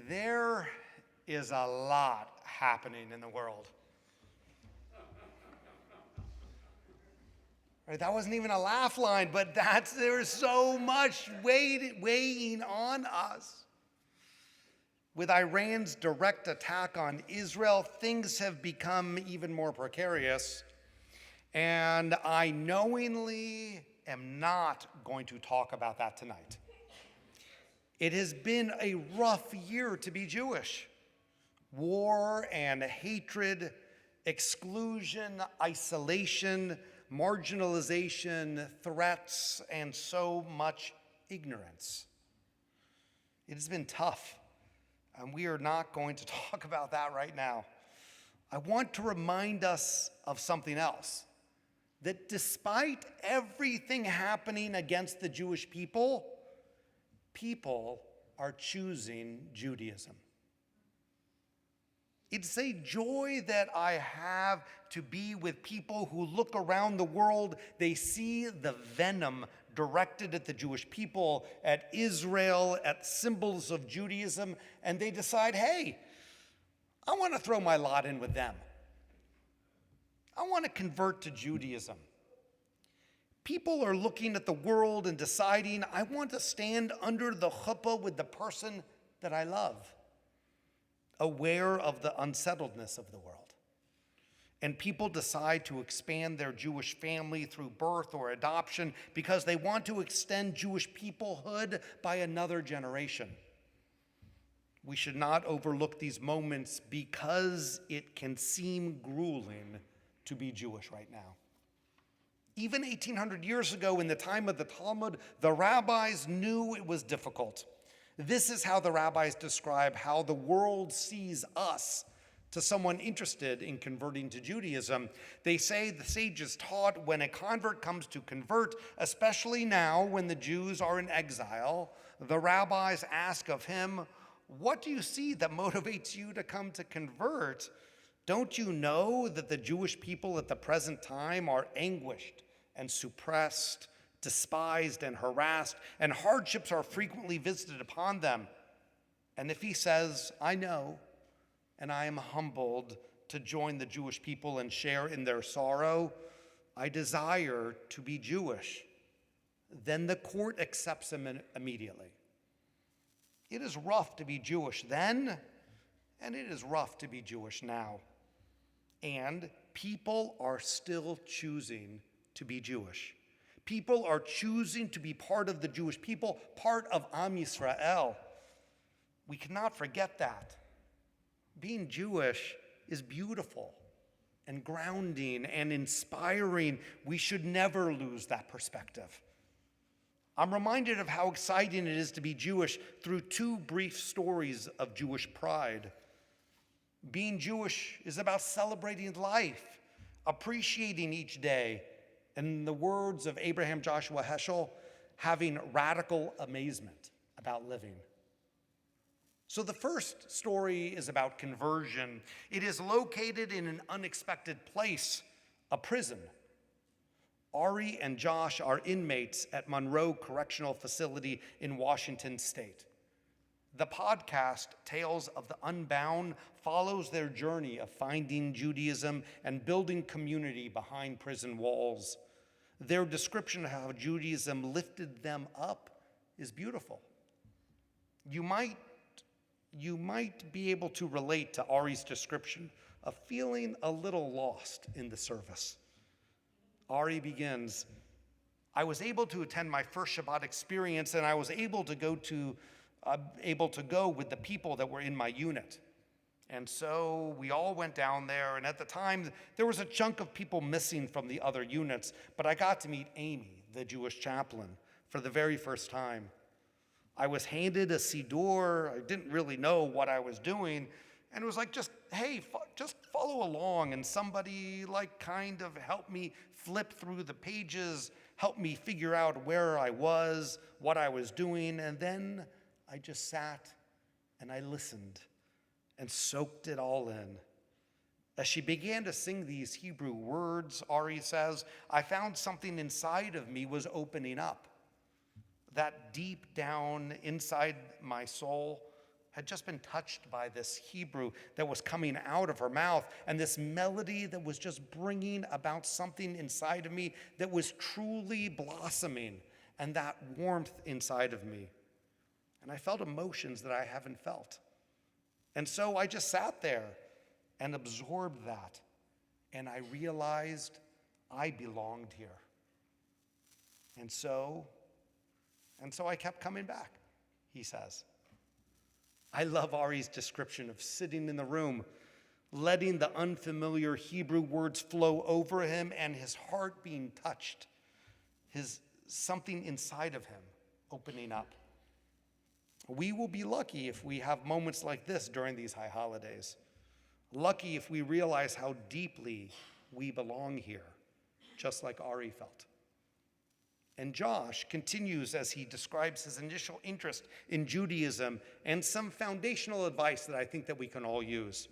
There is a lot happening in the world. Right, that wasn't even a laugh line, but there's so much weighing on us. With Iran's direct attack on Israel, things have become even more precarious. And I knowingly am not going to talk about that tonight. It has been a rough year to be Jewish. War and hatred, exclusion, isolation, marginalization, threats, and so much ignorance. It has been tough, and we are not going to talk about that right now. I want to remind us of something else, that despite everything happening against the Jewish people, people are choosing Judaism. It's a joy that I have to be with people who look around the world, they see the venom directed at the Jewish people, at Israel, at symbols of Judaism, and they decide, hey, I want to throw my lot in with them. I want to convert to Judaism. People are looking at the world and deciding, I want to stand under the chuppah with the person that I love, aware of the unsettledness of the world. And people decide to expand their Jewish family through birth or adoption because they want to extend Jewish peoplehood by another generation. We should not overlook these moments because it can seem grueling to be Jewish right now. Even 1,800 years ago, in the time of the Talmud, the rabbis knew it was difficult. This is how the rabbis describe how the world sees us to someone interested in converting to Judaism. They say the sages taught when a convert comes to convert, especially now when the Jews are in exile, the rabbis ask of him, what do you see that motivates you to come to convert? Don't you know that the Jewish people at the present time are anguished and suppressed, despised and harassed, and hardships are frequently visited upon them? And if he says, I know, and I am humbled to join the Jewish people and share in their sorrow, I desire to be Jewish, then the court accepts him immediately. It is rough to be Jewish then, and it is rough to be Jewish now. And people are still choosing to be Jewish. People are choosing to be part of the Jewish people, part of Am Yisrael. We cannot forget that. Being Jewish is beautiful and grounding and inspiring. We should never lose that perspective. I'm reminded of how exciting it is to be Jewish through two brief stories of Jewish pride. Being Jewish is about celebrating life, appreciating each day, and in the words of Abraham Joshua Heschel, having radical amazement about living. So the first story is about conversion. It is located in an unexpected place, a prison. Ari and Josh are inmates at Monroe Correctional Facility in Washington State. The podcast, Tales of the Unbound, follows their journey of finding Judaism and building community behind prison walls. Their description of how Judaism lifted them up is beautiful. You might be able to relate to Ari's description of feeling a little lost in the service. Ari begins, I was able to attend my first Shabbat experience, and I was able to go with the people that were in my unit. And so we all went down there, and at the time, there was a chunk of people missing from the other units, but I got to meet Amy, the Jewish chaplain, for the very first time. I was handed a siddur. I didn't really know what I was doing, and it was like, just follow along, and somebody kind of helped me flip through the pages, helped me figure out where I was, what I was doing, and then I just sat and I listened and soaked it all in. As she began to sing these Hebrew words, Ari says, I found something inside of me was opening up. That deep down inside my soul, had just been touched by this Hebrew that was coming out of her mouth, and this melody that was just bringing about something inside of me that was truly blossoming, and that warmth inside of me. And I felt emotions that I haven't felt. And so I just sat there and absorbed that, and I realized I belonged here. And so I kept coming back, he says. I love Ari's description of sitting in the room, letting the unfamiliar Hebrew words flow over him and his heart being touched, something inside of him opening up. We will be lucky if we have moments like this during these high holidays. Lucky if we realize how deeply we belong here, just like Ari felt. And Josh continues as he describes his initial interest in Judaism and some foundational advice that I think that we can all use.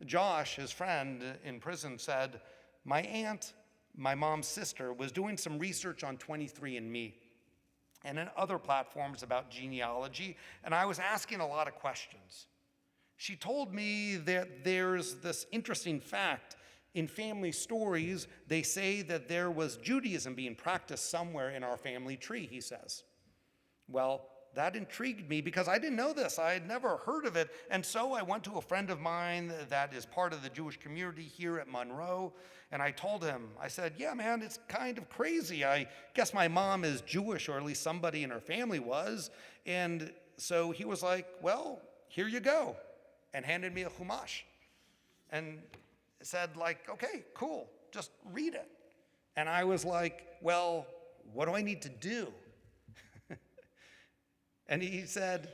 Josh, his friend in prison, said, "My aunt, my mom's sister, was doing some research on 23andMe and in other platforms about genealogy, and I was asking a lot of questions. She told me that there's this interesting fact. In family stories, they say that there was Judaism being practiced somewhere in our family tree," he says. Well, that intrigued me because I didn't know this. I had never heard of it. And so I went to a friend of mine that is part of the Jewish community here at Monroe, and I told him, I said, "Yeah, man, it's kind of crazy. I guess my mom is Jewish, or at least somebody in her family was." And so he was like, "Well, here you go," and handed me a chumash. And said, like, "Okay, cool, just read it." And I was like, "Well, what do I need to do?" And he said,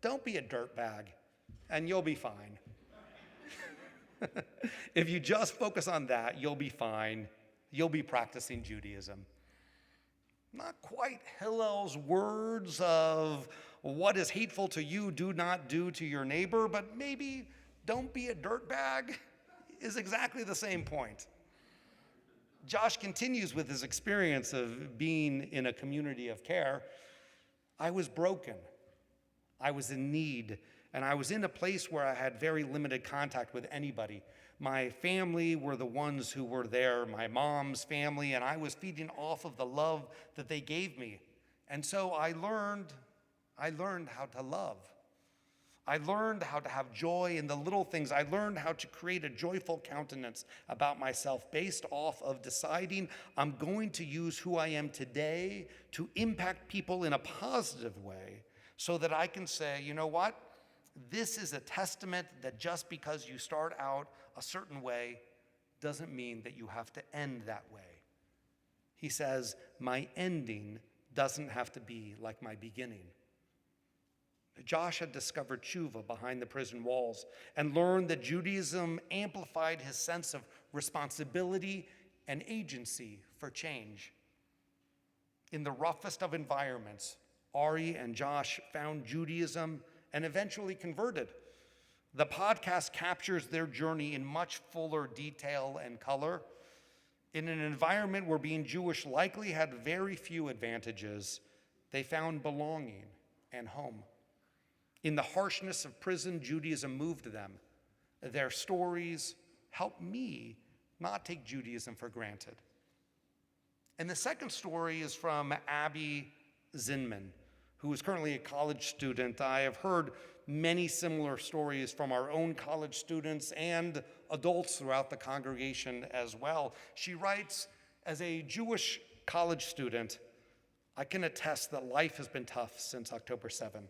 "Don't be a dirtbag, and you'll be fine." If you just focus on that, you'll be fine. You'll be practicing Judaism. Not quite Hillel's words of what is hateful to you, do not do to your neighbor, but maybe don't be a dirtbag is exactly the same point. Josh continues with his experience of being in a community of care. "I was broken. I was in need, and I was in a place where I had very limited contact with anybody. My family were the ones who were there, my mom's family, and I was feeding off of the love that they gave me. And so I learned how to love. I learned how to have joy in the little things. I learned how to create a joyful countenance about myself based off of deciding I'm going to use who I am today to impact people in a positive way so that I can say, you know what? This is a testament that just because you start out a certain way doesn't mean that you have to end that way." He says, "My ending doesn't have to be like my beginning." Josh had discovered tshuva behind the prison walls and learned that Judaism amplified his sense of responsibility and agency for change. In the roughest of environments, Ari and Josh found Judaism and eventually converted. The podcast captures their journey in much fuller detail and color. In an environment where being Jewish likely had very few advantages, they found belonging and home. In the harshness of prison, Judaism moved them. Their stories helped me not take Judaism for granted. And the second story is from Abby Zinman, who is currently a college student. I have heard many similar stories from our own college students and adults throughout the congregation as well. She writes, "As a Jewish college student, I can attest that life has been tough since October 7.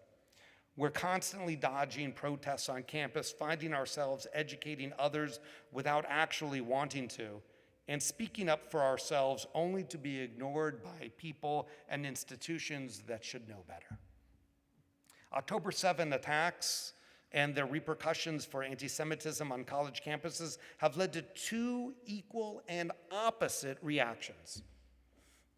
We're constantly dodging protests on campus, finding ourselves educating others without actually wanting to, and speaking up for ourselves only to be ignored by people and institutions that should know better. October 7 attacks and their repercussions for anti-Semitism on college campuses have led to two equal and opposite reactions.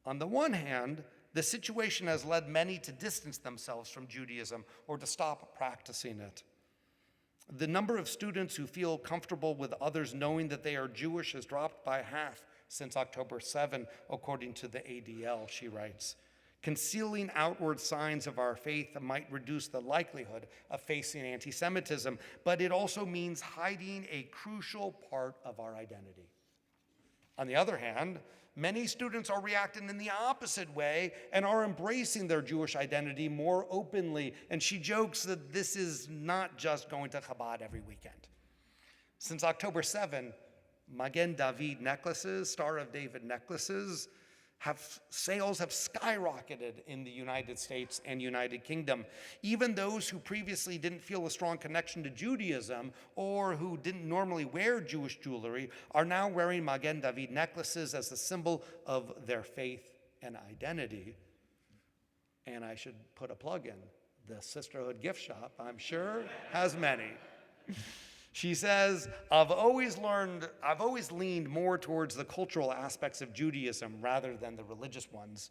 On the one hand, the situation has led many to distance themselves from Judaism or to stop practicing it. The number of students who feel comfortable with others knowing that they are Jewish has dropped by half since October 7, according to the ADL, she writes. Concealing outward signs of our faith might reduce the likelihood of facing anti-Semitism, but it also means hiding a crucial part of our identity. On the other hand, many students are reacting in the opposite way and are embracing their Jewish identity more openly. And she jokes that this is not just going to Chabad every weekend. Since October 7, Magen David necklaces, Star of David necklaces, sales have skyrocketed in the United States and United Kingdom. Even those who previously didn't feel a strong connection to Judaism or who didn't normally wear Jewish jewelry are now wearing Magen David necklaces as a symbol of their faith and identity. And I should put a plug in. The Sisterhood gift shop, I'm sure, has many. She says, I've always leaned more towards the cultural aspects of Judaism rather than the religious ones.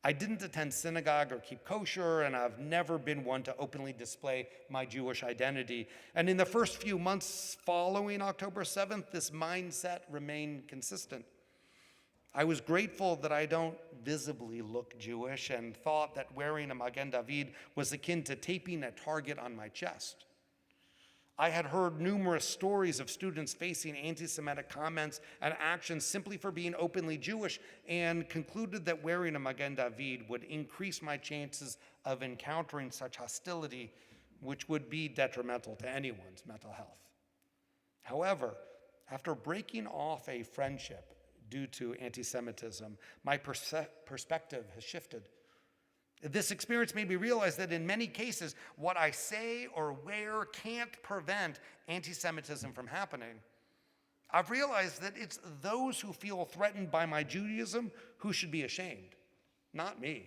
I didn't attend synagogue or keep kosher, and I've never been one to openly display my Jewish identity. And in the first few months following October 7th, this mindset remained consistent. I was grateful that I don't visibly look Jewish and thought that wearing a Magen David was akin to taping a target on my chest. I had heard numerous stories of students facing anti-Semitic comments and actions simply for being openly Jewish and concluded that wearing a Magen David would increase my chances of encountering such hostility, which would be detrimental to anyone's mental health. However, after breaking off a friendship due to anti-Semitism, my perspective has shifted. This experience made me realize that in many cases, what I say or wear can't prevent anti-Semitism from happening. I've realized that it's those who feel threatened by my Judaism who should be ashamed, not me.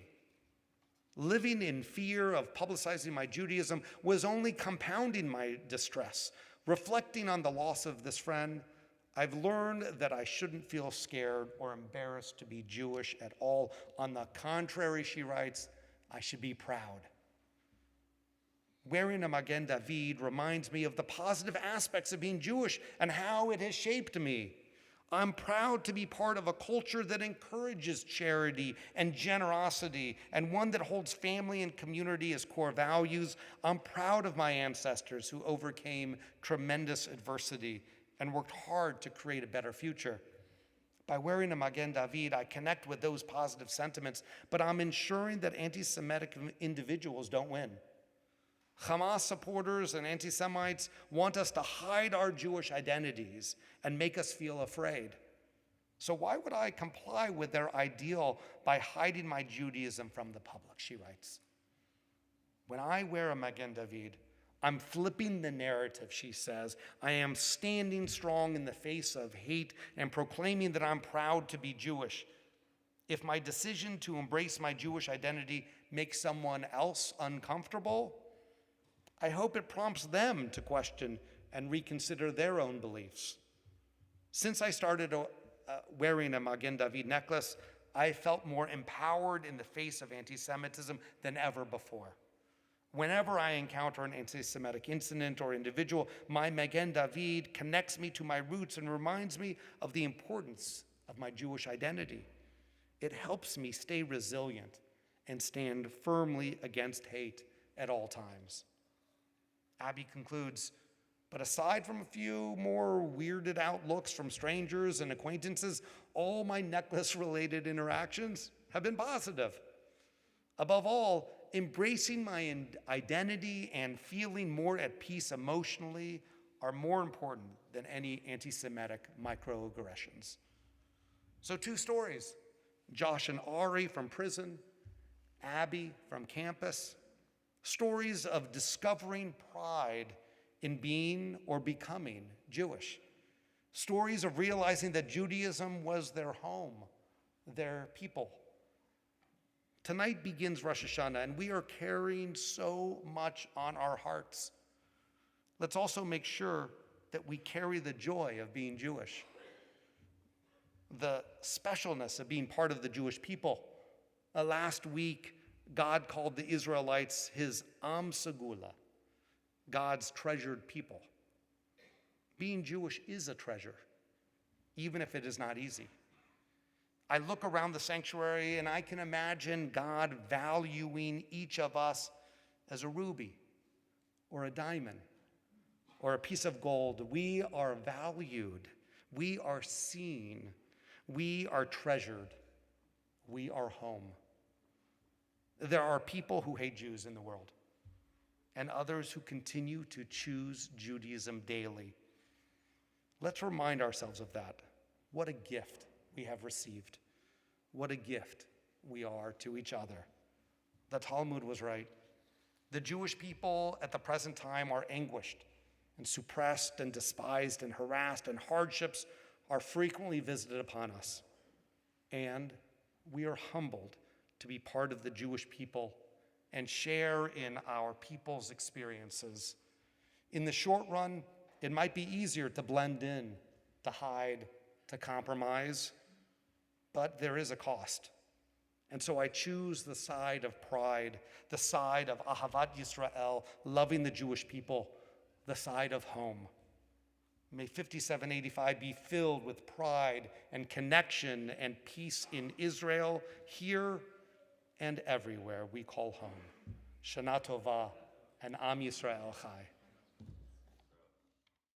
Living in fear of publicizing my Judaism was only compounding my distress. Reflecting on the loss of this friend, I've learned that I shouldn't feel scared or embarrassed to be Jewish at all. On the contrary, she writes, I should be proud. Wearing a Magen David reminds me of the positive aspects of being Jewish and how it has shaped me. I'm proud to be part of a culture that encourages charity and generosity and one that holds family and community as core values. I'm proud of my ancestors who overcame tremendous adversity and worked hard to create a better future. By wearing a Magen David, I connect with those positive sentiments, but I'm ensuring that anti-Semitic individuals don't win. Hamas supporters and anti-Semites want us to hide our Jewish identities and make us feel afraid. So why would I comply with their ideal by hiding my Judaism from the public, she writes. When I wear a Magen David, I'm flipping the narrative, she says. I am standing strong in the face of hate and proclaiming that I'm proud to be Jewish. If my decision to embrace my Jewish identity makes someone else uncomfortable, I hope it prompts them to question and reconsider their own beliefs. Since I started wearing a Magen David necklace, I felt more empowered in the face of anti-Semitism than ever before. Whenever I encounter an anti-Semitic incident or individual, my Magen David connects me to my roots and reminds me of the importance of my Jewish identity. It helps me stay resilient and stand firmly against hate at all times. Abby concludes, but aside from a few more weirded out looks from strangers and acquaintances, all my necklace-related interactions have been positive. Above all, embracing my identity and feeling more at peace emotionally are more important than any anti-Semitic microaggressions. So 2 stories, Josh and Ari from prison, Abby from campus, stories of discovering pride in being or becoming Jewish, stories of realizing that Judaism was their home, their people. Tonight begins Rosh Hashanah, and we are carrying so much on our hearts. Let's also make sure that we carry the joy of being Jewish, the specialness of being part of the Jewish people. Last week, God called the Israelites his Am Segula, God's treasured people. Being Jewish is a treasure, even if it is not easy. I look around the sanctuary and I can imagine God valuing each of us as a ruby or a diamond or a piece of gold. We are valued. We are seen. We are treasured. We are home. There are people who hate Jews in the world and others who continue to choose Judaism daily. Let's remind ourselves of that. What a gift we have received. What a gift we are to each other. The Talmud was right. The Jewish people at the present time are anguished and suppressed and despised and harassed, and hardships are frequently visited upon us. And we are humbled to be part of the Jewish people and share in our people's experiences. In the short run, it might be easier to blend in, to hide, to compromise, but there is a cost. And so I choose the side of pride, the side of Ahavat Yisrael, loving the Jewish people, the side of home. May 5785 be filled with pride and connection and peace in Israel, here and everywhere we call home. Shana Tova and Am Yisrael Chai.